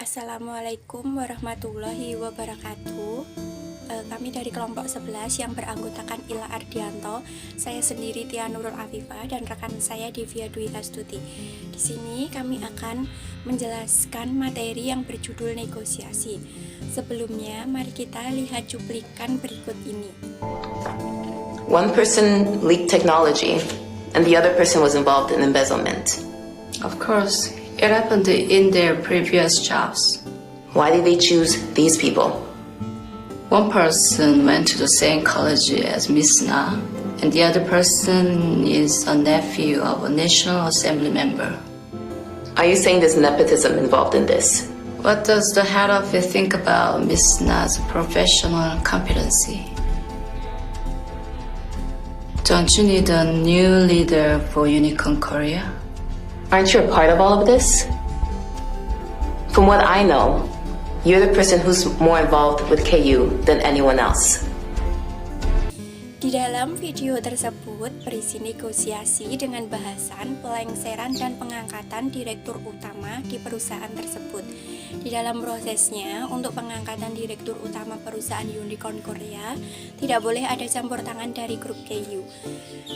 Assalamualaikum warahmatullahi wabarakatuh. Kami dari kelompok 11 yang beranggotakan Ila Ardianto. Saya sendiri Tia Nurul Afifah dan rekan saya Devia Dwi Astuti. Di sini kami akan menjelaskan materi yang berjudul negosiasi. Sebelumnya, mari kita lihat cuplikan berikut ini. One person leaked technology and the other person was involved in embezzlement. Of course, it happened in their previous jobs. Why did they choose these people? One person went to the same college as Miss Na, and the other person is a nephew of a National Assembly member. Are you saying there's nepotism involved in this? What does the head of it think about Miss Na's professional competency? Don't you need a new leader for Unicorn Korea? Aren't you a part of all of this? From what I know, you're the person who's more involved with KU than anyone else. Di dalam video tersebut berisi negosiasi dengan bahasan pelengseran dan pengangkatan direktur utama di perusahaan tersebut. Di dalam prosesnya, untuk pengangkatan direktur utama perusahaan Unicorn Korea, tidak boleh ada campur tangan dari grup KU.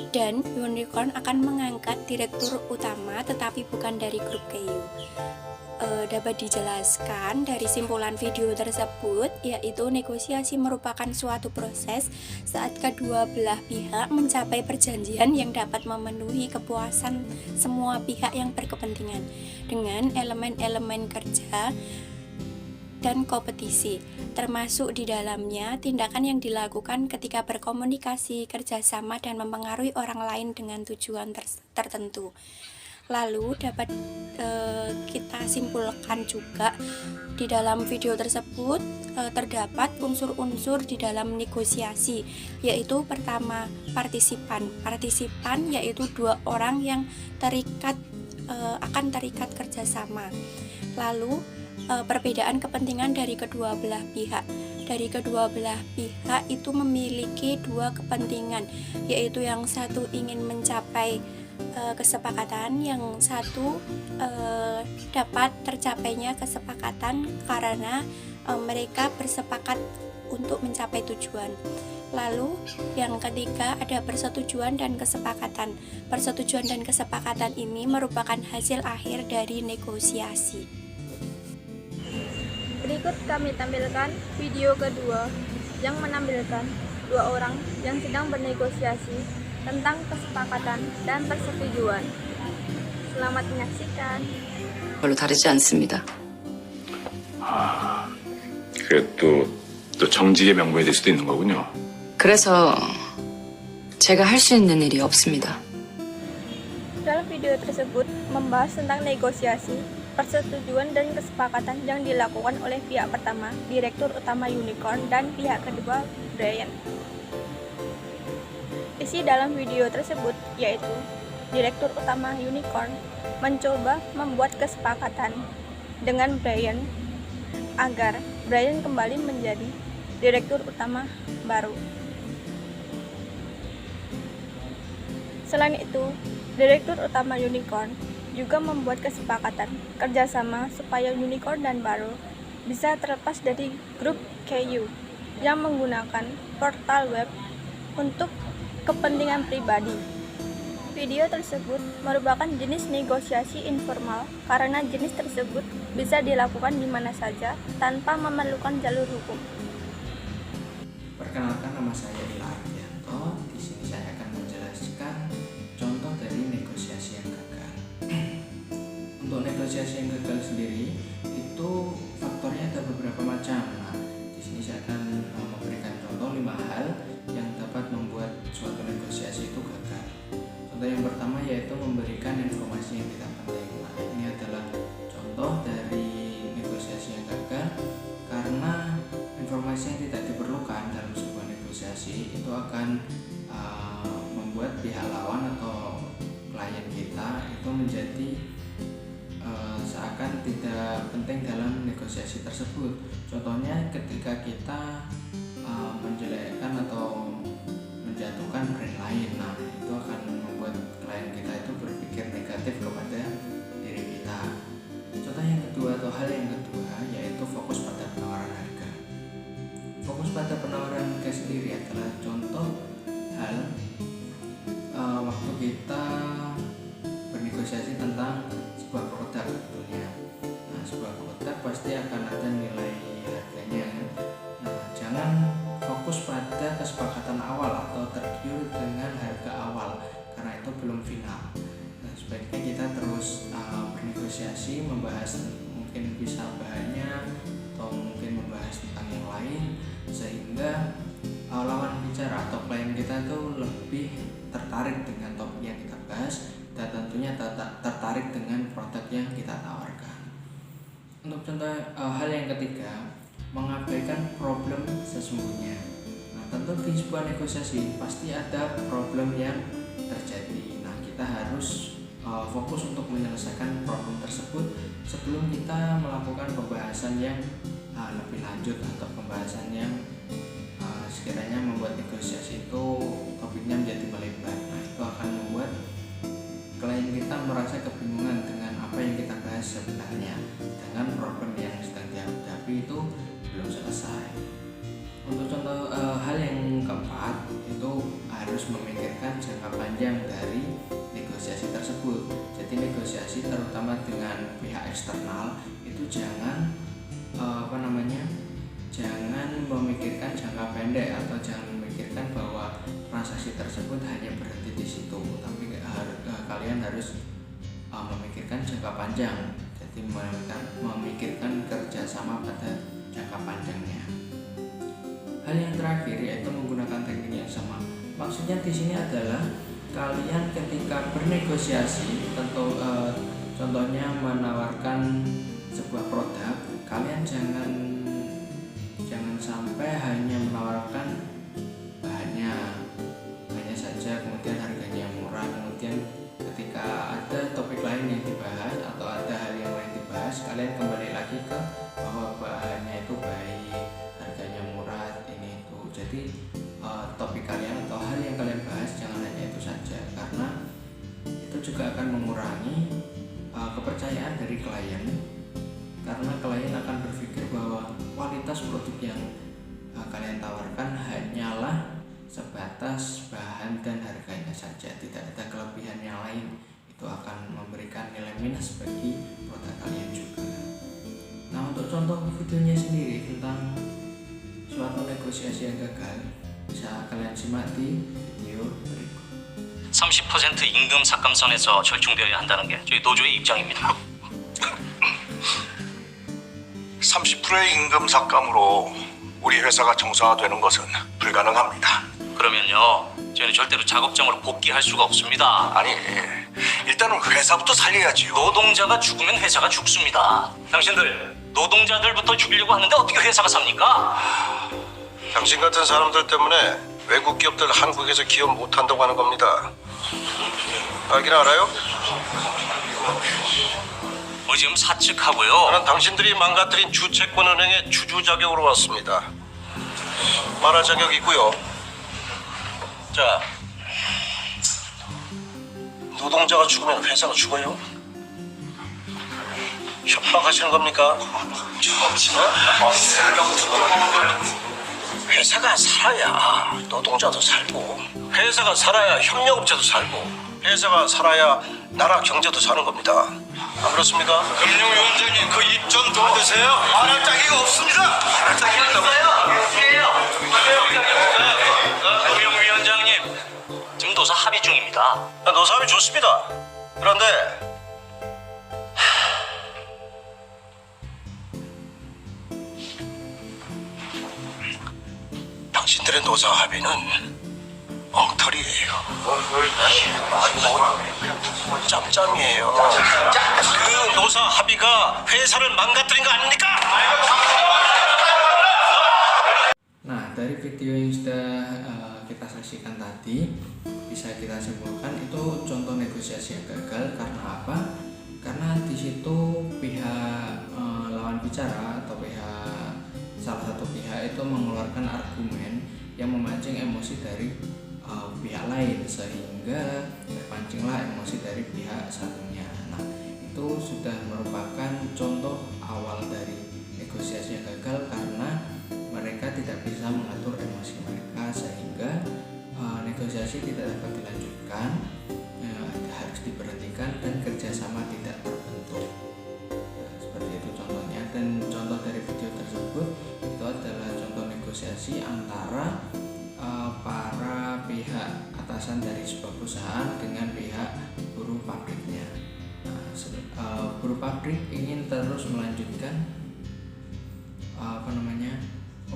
Dan Unicorn akan mengangkat direktur utama tetapi bukan dari grup KU. Dapat dijelaskan dari simpulan video tersebut, yaitu negosiasi merupakan suatu proses saat kedua belah pihak mencapai perjanjian yang dapat memenuhi kepuasan semua pihak yang berkepentingan dengan elemen-elemen kerja dan kompetisi, termasuk di dalamnya tindakan yang dilakukan ketika berkomunikasi, kerjasama, dan mempengaruhi orang lain dengan tujuan tertentu. Lalu dapat kita simpulkan juga di dalam video tersebut terdapat unsur-unsur di dalam negosiasi, yaitu pertama partisipan. Partisipan yaitu dua orang yang akan terikat kerjasama. Lalu perbedaan kepentingan dari kedua belah pihak. Dari kedua belah pihak itu memiliki dua kepentingan, yaitu yang satu ingin mencapai kesepakatan, yang satu dapat tercapainya kesepakatan karena mereka bersepakat untuk mencapai tujuan. Lalu yang ketiga ada persetujuan dan kesepakatan. Persetujuan dan kesepakatan ini merupakan hasil akhir dari negosiasi. Berikut kami tampilkan video kedua yang menampilkan dua orang yang sedang bernegosiasi tentang kesepakatan dan persetujuan. Selamat menyaksikan. 별로 다르지 않습니다. 그게 또 정직의 명분이 될 수도 있는 거군요. 그래서 제가 할 수 있는 일이 없습니다. Dalam video tersebut membahas tentang negosiasi, persetujuan dan kesepakatan yang dilakukan oleh pihak pertama, Direktur Utama Unicorn, dan pihak kedua, Brian. Isi dalam video tersebut yaitu Direktur Utama Unicorn mencoba membuat kesepakatan dengan Brian agar Brian kembali menjadi Direktur Utama baru. Selain itu, Direktur Utama Unicorn juga membuat kesepakatan kerjasama supaya Unicorn dan baru bisa terlepas dari grup KU yang menggunakan portal web untuk kepentingan pribadi. Video tersebut merupakan jenis negosiasi informal karena jenis tersebut bisa dilakukan di mana saja tanpa memerlukan jalur hukum. Perkenalkan, nama saya Ila Ardianto. Di sini saya akan menjelaskan contoh dari negosiasi yang gagal. Untuk negosiasi yang gagal sendiri itu faktornya ada beberapa macam. Nah, di sini saya akan memberikan contoh 5 hal yang dapat membuat suatu negosiasi itu gagal. Contoh yang pertama yaitu memberikan informasi yang tidak penting. Nah, ini adalah contoh dari negosiasi yang gagal karena informasi yang tidak diperlukan dalam sebuah negosiasi itu akan membuat pihak lawan atau klien kita itu menjadi seakan tidak penting dalam negosiasi tersebut. Contohnya ketika kita menjelekkan atau menjatuhkan brand lain, nah itu akan membuat klien kita itu berpikir negatif kepada diri kita. Contoh yang kedua atau hal yang kedua pasti akan ada nilai harganya. Nah, jangan fokus pada kesepakatan awal atau tergiur dengan harga awal karena itu belum final. Nah, sebaiknya kita terus bernegosiasi, membahas mungkin bisa bahannya atau mungkin membahas tentang yang lain sehingga lawan bicara atau klien kita tuh lebih tertarik dengan topik yang kita bahas dan tentunya tertarik dengan produk yang kita tawarkan. Untuk contoh hal yang ketiga, mengabaikan problem sesungguhnya. Nah, tentu di sebuah negosiasi pasti ada problem yang terjadi. Nah, kita harus fokus untuk menyelesaikan problem tersebut sebelum kita melakukan pembahasan yang lebih lanjut atau pembahasan yang sekiranya membuat negosiasi itu topiknya menjadi melebar. Nah, itu akan membuat klien kita merasa kebingungan dengan apa yang kita bahas sebenarnya, dengan problem yang sedang dihadapi itu belum selesai. Untuk contoh hal yang keempat itu harus memikirkan jangka panjang dari negosiasi tersebut. Jadi negosiasi terutama dengan pihak eksternal itu jangan jangan memikirkan jangka pendek atau jangan memikirkan bahwa transaksi tersebut hanya berhenti di situ, tapi kalian harus memikirkan jangka panjang. Jadi memikirkan kerjasama pada jangka panjangnya. Hal yang terakhir yaitu menggunakan teknik yang sama. Maksudnya di sini adalah kalian ketika bernegosiasi, contohnya menawarkan sebuah produk, kalian jangan sampai hanya menawarkan bahannya saja, kemudian harganya murah, kemudian ketika ada topik lain yang dibahas atau ada hal yang lain dibahas, kalian kembali lagi ke bahwa bahannya itu baik, harganya murah, ini itu. Jadi topik kalian atau hal yang kalian bahas jangan hanya itu saja, karena itu juga akan mengurangi kepercayaan dari klien, karena klien akan berpikir bahwa kualitas produk yang kalian tawarkan hanyalah sebatas bahan dan harganya saja, tidak ada kelebihan yang lain. Itu akan memberikan nilai minus bagi produk kalian juga. Nah, untuk contoh videonya sendiri tentang suatu negosiasi yang gagal bisa kalian simak di video berikut. 30% 임금 삭감선에서 절충되어야 한다는 게 저희 노조의 입장입니다. 30%의 임금 삭감으로 우리 회사가 정상화되는 것은 불가능합니다. 그러면요, 저희는 절대로 작업장으로 복귀할 수가 없습니다. 아니, 일단은 회사부터 살려야지요. 노동자가 죽으면 회사가 죽습니다. 당신들 노동자들부터 죽이려고 하는데 어떻게 회사가 삽니까? 당신 같은 사람들 때문에 외국 기업들 한국에서 기업 못한다고 하는 겁니다. 알긴 알아요? 뭐 지금 사측하고요. 나는 당신들이 망가뜨린 주채권은행의 주주 자격으로 왔습니다. 말할 자격 있고요. 자, 노동자가 죽으면 회사가 죽어요? 협박하시는 겁니까? 회사가 살아야 노동자도 살고, 회사가 살아야 협력업체도 살고, 회사가 살아야 나라 경제도 사는 겁니다. 안 그렇습니까? 금융위원장님, 그 입 좀 도와주세요. 말할 자기가 없습니다. 말할 자기가 있어요. 금융위원장님, 지금 노사 합의 중입니다. 노사 합의 좋습니다. 그런데 당신들의 노사 합의는 엉터리예요. 짬짬이에요. 그 노사 합의가 회사를 망가뜨린 거 아닙니까? Nah, dari video yang sudah kita saksikan tadi bisa kita simpulkan itu contoh negosiasi yang gagal karena apa? Karena di situ pihak lawan bicara atau salah satu pihak itu mengeluarkan argumen yang memancing emosi dari pihak lain sehingga terpancinglah emosi dari pihak satunya. Nah, itu sudah merupakan contoh awal dari negosiasi yang gagal karena mereka tidak bisa mengatur emosi mereka sehingga negosiasi tidak dapat dilanjutkan, harus diberhentikan dan kerjasama tidak terbentuk. Nah, seperti itu contohnya, dan atasan dari sebuah perusahaan dengan pihak buruh pabriknya. Buruh pabrik ingin terus melanjutkan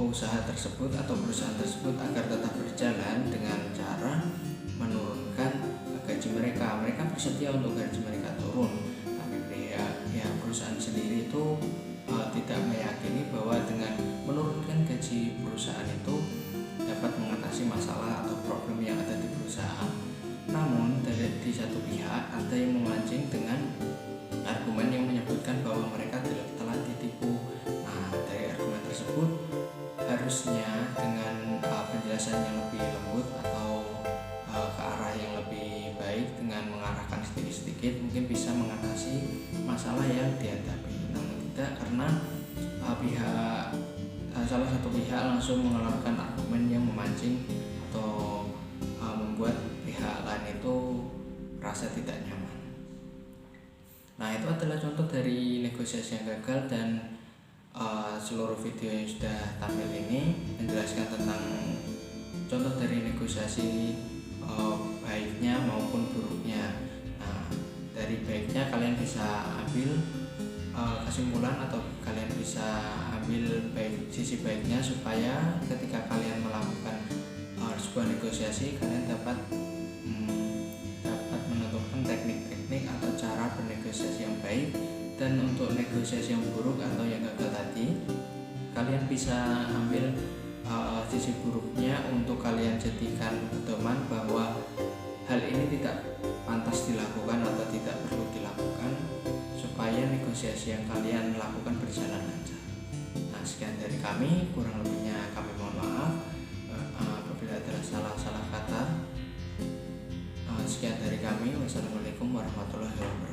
usaha tersebut atau perusahaan tersebut agar tetap berjalan dengan cara menurunkan gaji mereka. Mereka bersedia untuk gaji mereka turun, tapi pihak perusahaan sendiri itu tidak meyakini bahwa dengan menurunkan gaji perusahaan itu dapat mengatasi masalah atau problem yang ada di perusahaan. Namun di satu pihak ada yang memancing dengan argumen yang menyebutkan bahwa mereka telah ditipu. Nah, dari argumen tersebut harusnya dengan penjelasan yang lebih lembut atau ke arah yang lebih baik dengan mengarahkan sedikit-sedikit mungkin bisa mengatasi masalah yang dihadapi. Namun tidak, karena salah satu pihak langsung mengeluarkan argumen yang memancing atau membuat pihak lain itu merasa tidak nyaman. Nah, itu adalah contoh dari negosiasi yang gagal, dan seluruh video yang sudah tampil ini menjelaskan tentang contoh dari negosiasi baiknya maupun buruknya. Nah, dari baiknya kalian bisa ambil kesimpulan atau kalian bisa ambil sisi baiknya supaya ketika kalian melakukan sebuah negosiasi kalian dapat menentukan teknik-teknik atau cara bernegosiasi yang baik. Dan untuk negosiasi yang buruk atau yang gagal tadi, kalian bisa ambil sisi buruknya untuk kalian jadikan pedoman bahwa hal ini tidak pantas dilakukan atau tidak perlu dilakukan supaya negosiasi yang kalian lakukan berjalan lancar. Nah, sekian dari kami, kurang lebihnya kami mohon maaf apabila ada salah kata. Sekian dari kami, wassalamualaikum warahmatullahi wabarakatuh.